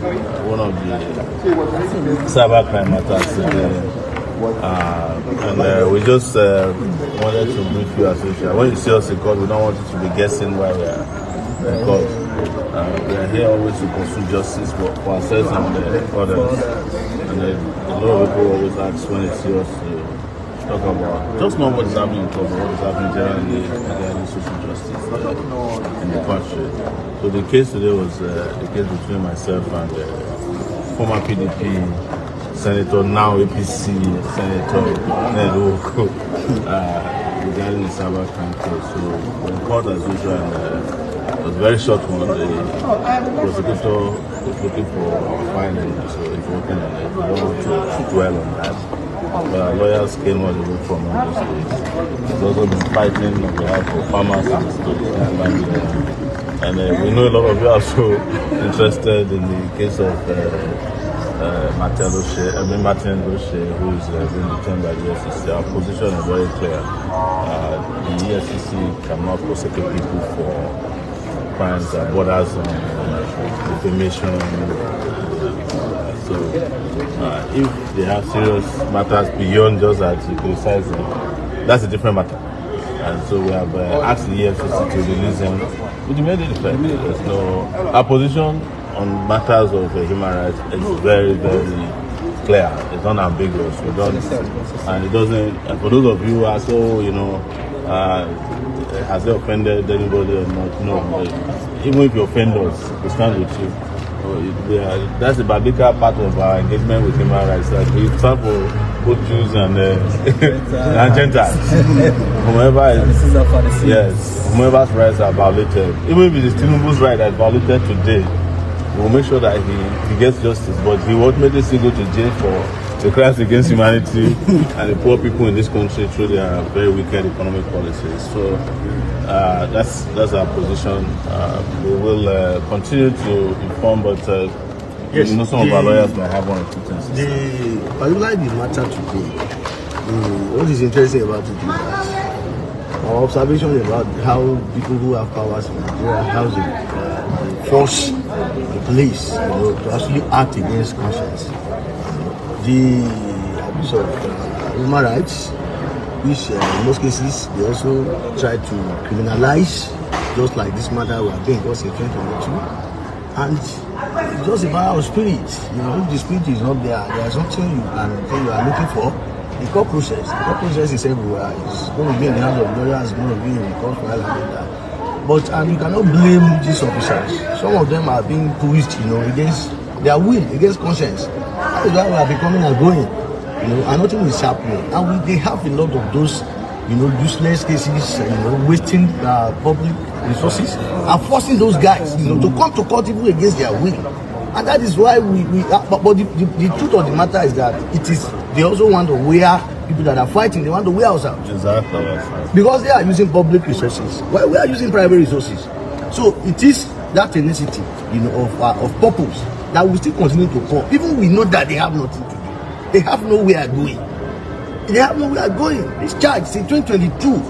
one of the cybercrime attacks today. And we just wanted to brief you as usual. When you see us in court, we don't want you to be guessing why we are in court. We are here always to pursue justice for ourselves and others. And a lot of people always ask when they see us to talk about just not what is happening in court, but what is happening generally regarding social justice in the country. So the case today was the case between myself and former PDP Senator, now APC Senator Nedu, regarding the cybercrime case. So the court as usual, and it was a very short one. The prosecutor is looking for finding, so it's working on it. We don't want to dwell on that. Lawyers came all the way from those states. He's also been fighting on behalf of farmers in the state. And we know a lot of you are so interested in the case of Martin Roche, who is being detained by the EFCC. Our position is very clear. The EFCC cannot prosecute people for crimes that borders on defamation. So if they have serious matters beyond just that you criticize them, that's a different matter. And so we have asked the EFCC to release them with immediate effect. There's no opposition on matters of human rights. It's very, very clear. It's unambiguous. We don't, and it doesn't. And for those of you who are so, has it offended anybody or not? No. Even if you offend us, we stand with you. That's the biblical part of our engagement with human rights. That we stand for both Jews and Gentiles. Whomever's rights are violated, even if it is Tinubu's right that is violated today, we will make sure that he gets justice. But he will ultimately still go to jail for the crimes against humanity and the poor people in this country through their very wicked economic policies. So that's our position. We will continue to inform, but yes, some of our lawyers might have one or two things. Particularly the matter today, what is interesting about it is that our observation about how people who have powers in Nigeria, how they force the police to actually act against conscience. The abuse of human rights, which in most cases they also try to criminalize, just like this matter we are doing just in 2022. And it's just a matter of spirit. If the spirit is not there, there is something you are looking for. The court process is everywhere. It's going to be in the hands of lawyers, it's going to be in the court file and all that. But you cannot blame these officers. Some of them are being pushed, against their will, against conscience. That is why we are becoming outgoing, and nothing is happening. And they have a lot of those, useless cases, wasting public resources, and forcing those guys, to come to court even against their will. And that is why but the truth of the matter is that they also want to wear people that are fighting, they want to wear us out. Exactly. Because they are using public resources, while we are using private resources. So it is that tenacity, of purpose that will still continue to come. Even we know that they have nothing to do. They have nowhere going. This charge is in 2022,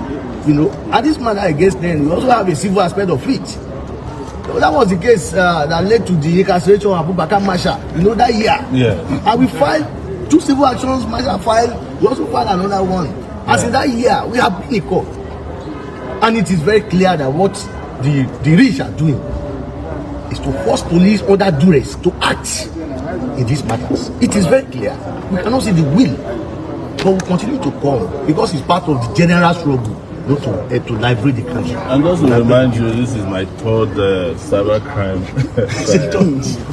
and this matter against them, we also have a civil aspect of it. So that was the case that led to the incarceration of Abubakar Masha, that year. Yeah. And we filed 2 civil actions, Masha filed, we also filed another one. As in that year, we have been in court. And it is very clear that what the rich are doing is to force police under duress to act in these matters. It is very clear. We cannot see the will, but we continue to come because it's part of the general struggle to liberate the country. And just to remind you, this is my third cybercrime.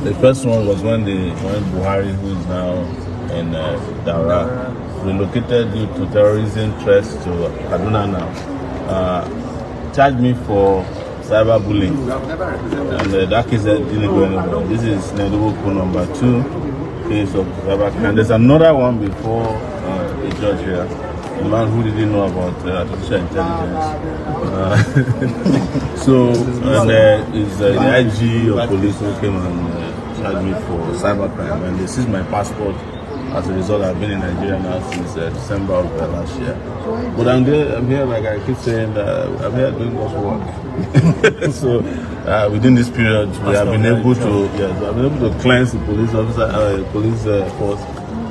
The first one was when Buhari, who is now in Daura, relocated due to terrorism threats to Kaduna now, charged me for cyberbullying, and that case didn't go anywhere. This is Nedoboku number 2 case of cybercrime. There's another one before the judge here, a man who didn't know about artificial intelligence. The IG of police who came and charged me for cybercrime, and they seized my passport. As a result, I've been in Nigeria now since December of last year. But I'm here, like I keep saying, I'm here doing God's work. So within this period, we have been able to cleanse the police officer, police force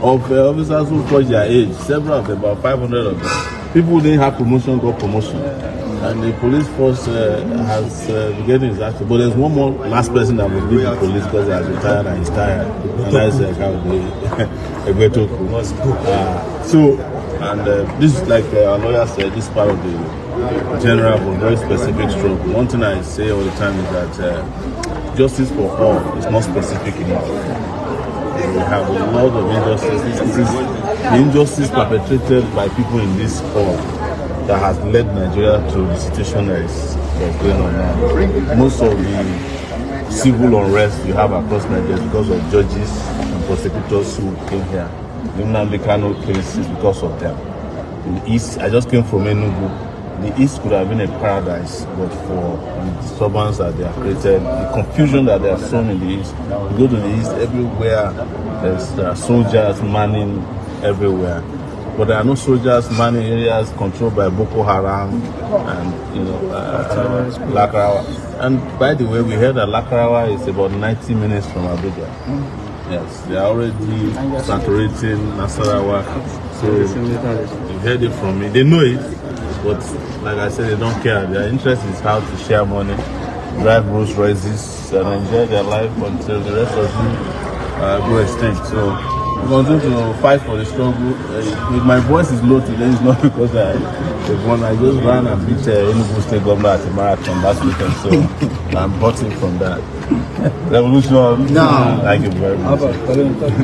of officers who touch their age. Several of them, about 500 of them. People who didn't have promotion got promotion, and the police force has been getting his action. But there's one more last person that will leave the police because he has retired and he's tired, and that's Egwetoku. This is like our lawyer said, this is part of the general but very specific stroke. One thing I say all the time is that justice for all is not specific enough. We have a lot of injustices. This is the injustice perpetrated by people in this hall that has led Nigeria to the situation that's going on now. Most of the civil unrest you have across Nigeria because of judges and prosecutors who came here. The Nnamdi Kanu case is because of them. In the East, I just came from Enugu. The East could have been a paradise, but for the disturbance that they have created, the confusion that they have sown in the East. You go to the East, everywhere there are soldiers manning everywhere. But there are no soldiers manning areas controlled by Boko Haram and Lakrawa. And by the way, we heard that Lakrawa is about 90 minutes from Abuja. Yes, they are already saturating Nasarawa. So you heard it from me. They know it, but like I said, they don't care. Their interest is how to share money, drive Rolls Royces, and enjoy their life until the rest of you go extinct. So we continue to fight for the struggle. If my voice is low today, it's not because I just ran and beat Enugu State Governor at a marathon last weekend, so I'm butting from that. Revolution. No. Thank you very much.